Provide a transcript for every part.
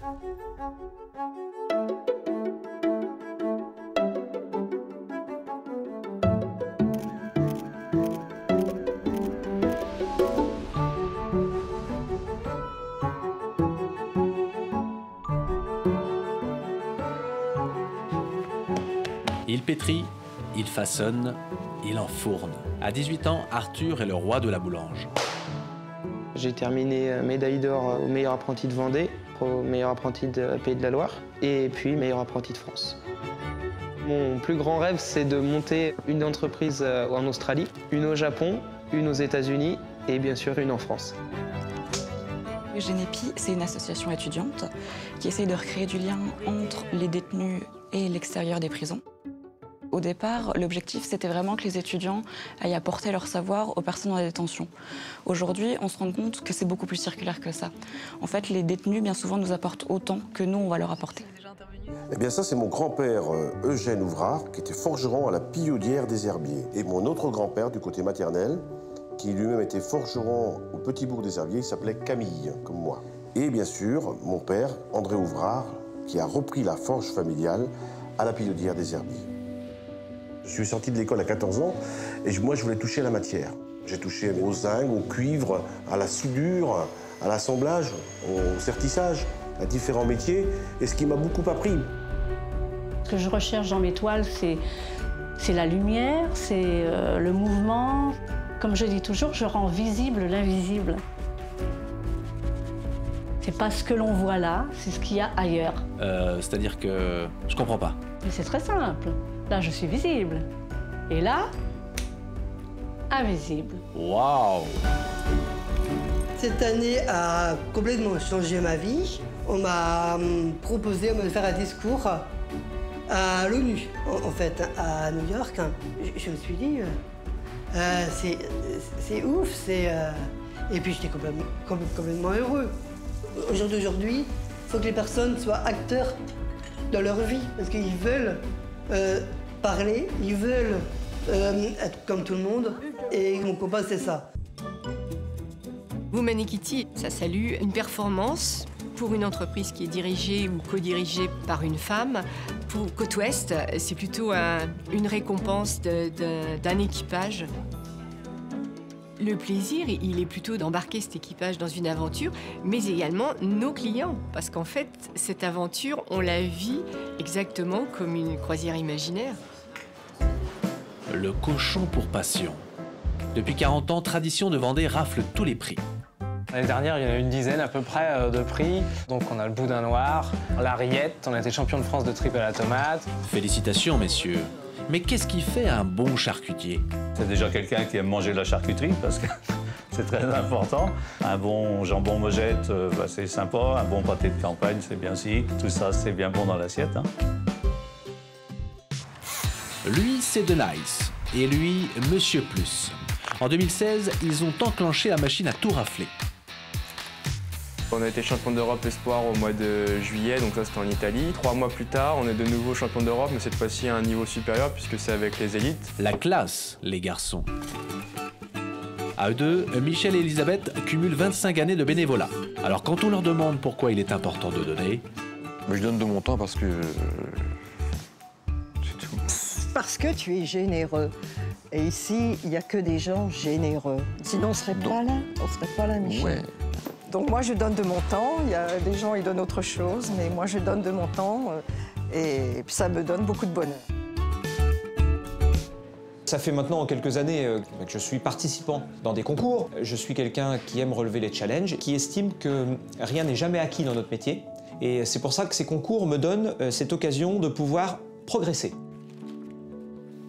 Il pétrit, il façonne, il enfourne. À 18 ans, Arthur est le roi de la boulange. J'ai terminé médaille d'or au meilleur apprenti de Vendée, au meilleur apprenti de Pays de la Loire et puis meilleur apprenti de France. Mon plus grand rêve, c'est de monter une entreprise en Australie, une au Japon, une aux États-Unis et bien sûr une en France. Genepi, c'est une association étudiante qui essaye de recréer du lien entre les détenus et l'extérieur des prisons. Au départ, l'objectif, c'était vraiment que les étudiants aillent apporter leur savoir aux personnes en détention. Aujourd'hui, on se rend compte que c'est beaucoup plus circulaire que ça. En fait, les détenus, bien souvent, nous apportent autant que nous, on va leur apporter. Eh bien ça, c'est mon grand-père Eugène Ouvrard, qui était forgeron à la Pillaudière des Herbiers. Et mon autre grand-père, du côté maternel, qui lui-même était forgeron au Petit Bourg des Herbiers, il s'appelait Camille, comme moi. Et bien sûr, mon père, André Ouvrard, qui a repris la forge familiale à la Pillaudière des Herbiers. Je suis sorti de l'école à 14 ans et moi, je voulais toucher à la matière. J'ai touché au zinc, au cuivre, à la soudure, à l'assemblage, au sertissage, à différents métiers, et ce qui m'a beaucoup appris. Ce que je recherche dans mes toiles, c'est la lumière, c'est le mouvement. Comme je dis toujours, je rends visible l'invisible. C'est pas ce que l'on voit là, c'est ce qu'il y a ailleurs. C'est-à-dire que je comprends pas. Mais c'est très simple. Là, je suis visible. Et là, invisible. Waouh! Cette année a complètement changé ma vie. On m'a proposé de faire un discours à l'ONU, en fait, à New York. Je me suis dit, c'est ouf, Et puis j'étais complètement heureux. Aujourd'hui, il faut que les personnes soient acteurs dans leur vie, parce qu'ils veulent parler, ils veulent être comme tout le monde, et mon combat, c'est ça. Women Equity, ça salue une performance pour une entreprise qui est dirigée ou co-dirigée par une femme. Pour Côte Ouest, c'est plutôt une récompense d'un équipage. Le plaisir, il est plutôt d'embarquer cet équipage dans une aventure, mais également nos clients. Parce qu'en fait, cette aventure, on la vit exactement comme une croisière imaginaire. Le cochon pour passion. Depuis 40 ans, Tradition de Vendée rafle tous les prix. L'année dernière, il y en a une dizaine à peu près de prix. Donc on a le boudin noir, la rillette, on a été champion de France de tripes à la tomate. Félicitations, messieurs. Mais qu'est-ce qui fait un bon charcutier? C'est déjà quelqu'un qui aime manger de la charcuterie, parce que c'est très important. Un bon jambon mojette, c'est sympa. Un bon pâté de campagne, c'est bien aussi. Tout ça, c'est bien bon dans l'assiette. Hein. Lui, c'est The Nice. Et lui, Monsieur Plus. En 2016, ils ont enclenché la machine à tout rafler. On a été champion d'Europe espoir au mois de juillet, donc ça c'était en Italie. 3 mois plus tard, on est de nouveau champion d'Europe, mais cette fois-ci à un niveau supérieur puisque c'est avec les élites. La classe, les garçons. À eux deux, Michel et Elisabeth cumulent 25 années de bénévolat. Alors quand on leur demande pourquoi il est important de donner... Mais je donne de mon temps parce que... c'est tout. Parce que tu es généreux. Et ici, il n'y a que des gens généreux. Sinon, on ne serait pas là. On ne serait pas là, Michel. Ouais. Donc moi, je donne de mon temps. Il y a des gens, ils donnent autre chose. Mais moi, je donne de mon temps. Et puis ça me donne beaucoup de bonheur. Ça fait maintenant quelques années que je suis participant dans des concours. Je suis quelqu'un qui aime relever les challenges, qui estime que rien n'est jamais acquis dans notre métier. Et c'est pour ça que ces concours me donnent cette occasion de pouvoir progresser.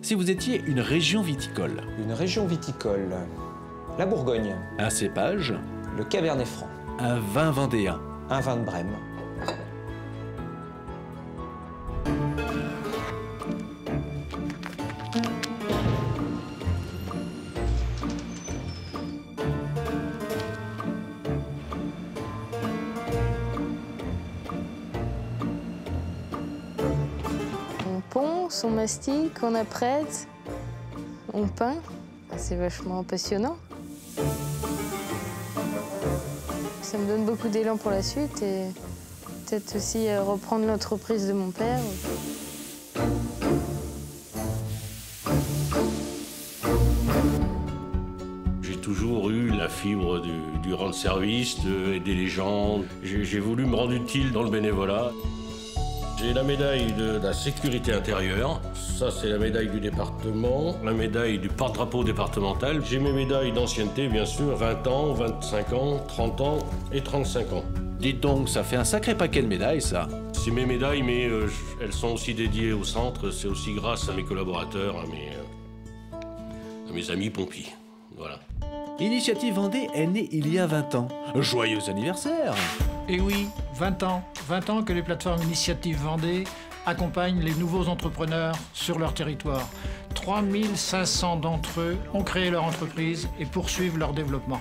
Si vous étiez une région viticole? Une région viticole, la Bourgogne. Un cépage? Le Cabernet Franc. Un vin vendéen? Un vin de Brême. On ponce, on mastique, on apprête, on peint. C'est vachement passionnant. Ça me donne beaucoup d'élan pour la suite et peut-être aussi reprendre l'entreprise de mon père. J'ai toujours eu la fibre du rendre service, d'aider les gens. J'ai voulu me rendre utile dans le bénévolat. J'ai la médaille de la sécurité intérieure. Ça, c'est la médaille du département. La médaille du porte-drapeau départemental. J'ai mes médailles d'ancienneté, bien sûr. 20 ans, 25 ans, 30 ans et 35 ans. Dites donc, ça fait un sacré paquet de médailles, ça. C'est mes médailles, mais elles sont aussi dédiées au centre. C'est aussi grâce à mes collaborateurs, à mes amis pompiers. Voilà. Initiative Vendée est née il y a 20 ans. Joyeux anniversaire! Et oui, 20 ans. 20 ans que les plateformes Initiative Vendée accompagnent les nouveaux entrepreneurs sur leur territoire. 3500 d'entre eux ont créé leur entreprise et poursuivent leur développement.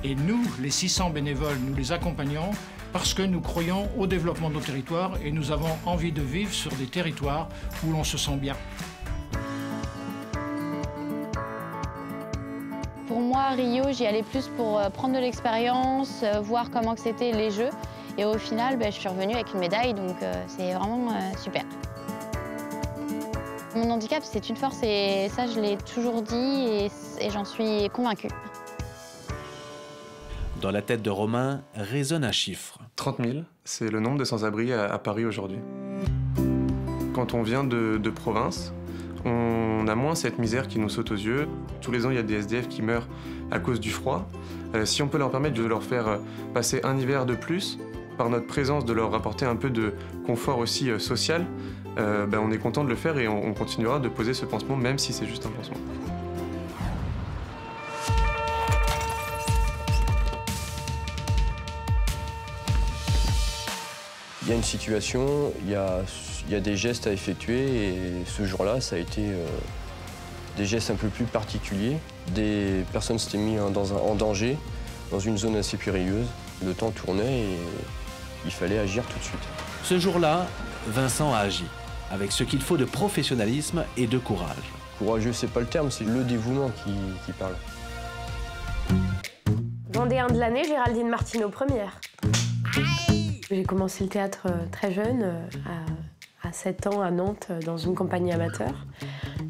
Et nous, les 600 bénévoles, nous les accompagnons parce que nous croyons au développement de nos territoires et nous avons envie de vivre sur des territoires où l'on se sent bien. Pour moi, Rio, j'y allais plus pour prendre de l'expérience, voir comment c'était les jeux. Et au final, je suis revenue avec une médaille, donc c'est vraiment super. Mon handicap, c'est une force et ça, je l'ai toujours dit et j'en suis convaincue. Dans la tête de Romain résonne un chiffre. 30 000, c'est le nombre de sans-abri à Paris aujourd'hui. Quand on vient de province, on a moins cette misère qui nous saute aux yeux. Tous les ans, il y a des SDF qui meurent à cause du froid. Si on peut leur permettre de leur faire passer un hiver de plus, par notre présence, de leur apporter un peu de confort aussi social, on est content de le faire et on continuera de poser ce pansement, même si c'est juste un pansement. Il y a une situation, il y a des gestes à effectuer et ce jour-là, ça a été des gestes un peu plus particuliers. Des personnes s'étaient mises en danger, dans une zone assez périlleuse. Le temps tournait et il fallait agir tout de suite. Ce jour-là, Vincent a agi, avec ce qu'il faut de professionnalisme et de courage. Courageux, c'est pas le terme, c'est le dévouement qui parle. Vendéen de l'année, Géraldine Martineau, première. J'ai commencé le théâtre très jeune, à 7 ans à Nantes, dans une compagnie amateur.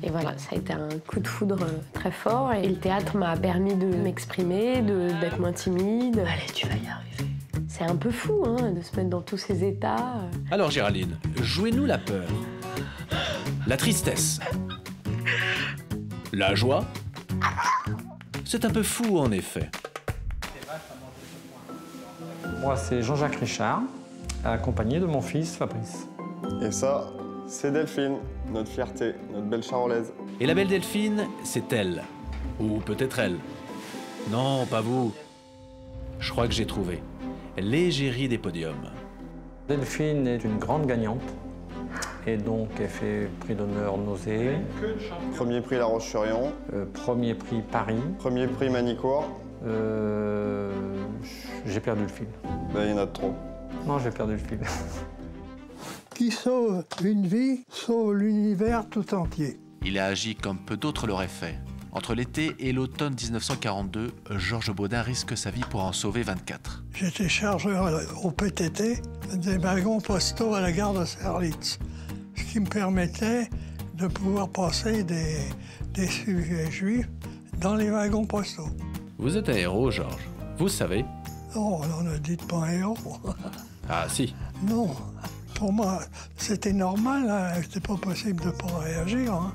Et voilà, ça a été un coup de foudre très fort. Et le théâtre m'a permis de m'exprimer, d'être moins timide. Allez, tu vas y arriver. C'est un peu fou, hein, de se mettre dans tous ces états. Alors Géraldine, jouez-nous la peur, la tristesse, la joie. C'est un peu fou, en effet. Moi, c'est Jean-Jacques Richard, accompagné de mon fils Fabrice. Et ça, c'est Delphine, notre fierté, notre belle charolaise. Et la belle Delphine, c'est elle. Ou peut-être elle. Non, pas vous. Je crois que j'ai trouvé. L'égérie des podiums. Delphine est une grande gagnante. Et donc, elle fait prix d'honneur Nausée. Premier prix La Roche-sur-Yon. Premier prix Paris. Premier prix Manicourt. J'ai perdu le fil. Il y en a trop. Non, j'ai perdu le fil. Qui sauve une vie, sauve l'univers tout entier. Il a agi comme peu d'autres l'auraient fait. Entre l'été et l'automne 1942, Georges Baudin risque sa vie pour en sauver 24. J'étais chargeur au PTT des wagons postaux à la gare de Serlitz, ce qui me permettait de pouvoir passer des sujets juifs dans les wagons postaux. Vous êtes un héros, Georges. Vous savez. Non, on ne dit pas un héros. Ah si. Non, pour moi, c'était normal, hein. C'était pas possible de ne pas réagir. Hein.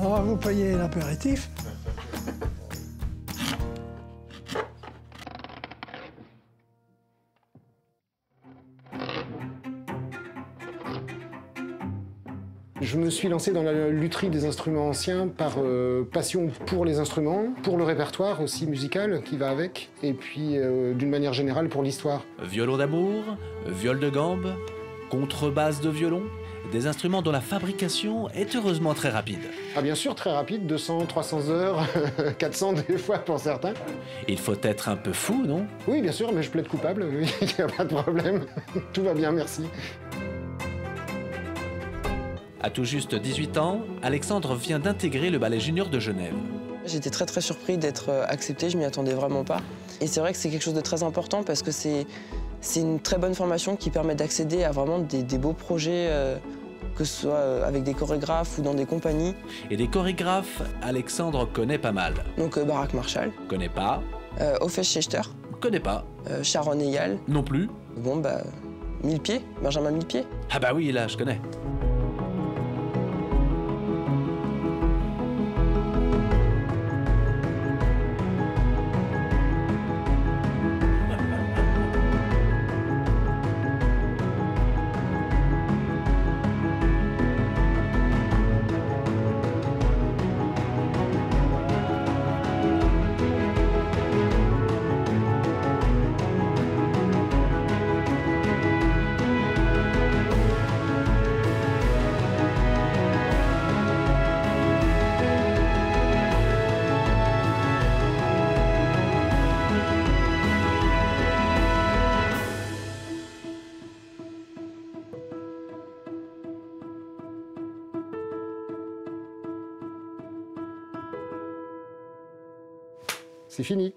On va vous payer l'apéritif. Je me suis lancé dans la lutherie des instruments anciens par passion pour les instruments, pour le répertoire aussi musical qui va avec, et puis d'une manière générale pour l'histoire. Violon d'amour, viol de gambe, contrebasse de violon, des instruments dont la fabrication est heureusement très rapide. Ah bien sûr, très rapide, 200, 300 heures, 400 des fois pour certains. Il faut être un peu fou, non? Oui, bien sûr, mais je plaide coupable, il n'y a pas de problème. Tout va bien, merci. À tout juste 18 ans, Alexandre vient d'intégrer le Ballet Junior de Genève. J'étais très surpris d'être accepté, je m'y attendais vraiment pas. Et c'est vrai que c'est quelque chose de très important parce que c'est une très bonne formation qui permet d'accéder à vraiment des beaux projets, que ce soit avec des chorégraphes ou dans des compagnies. Et des chorégraphes, Alexandre connaît pas mal. Donc Barak Marshall. Connaît pas. Ofesh Schechter. Connaît pas. Sharon Eyal. Non plus. Bon bah, Millepied, Benjamin Millepied. Ah bah oui, là, je connais. C'est fini.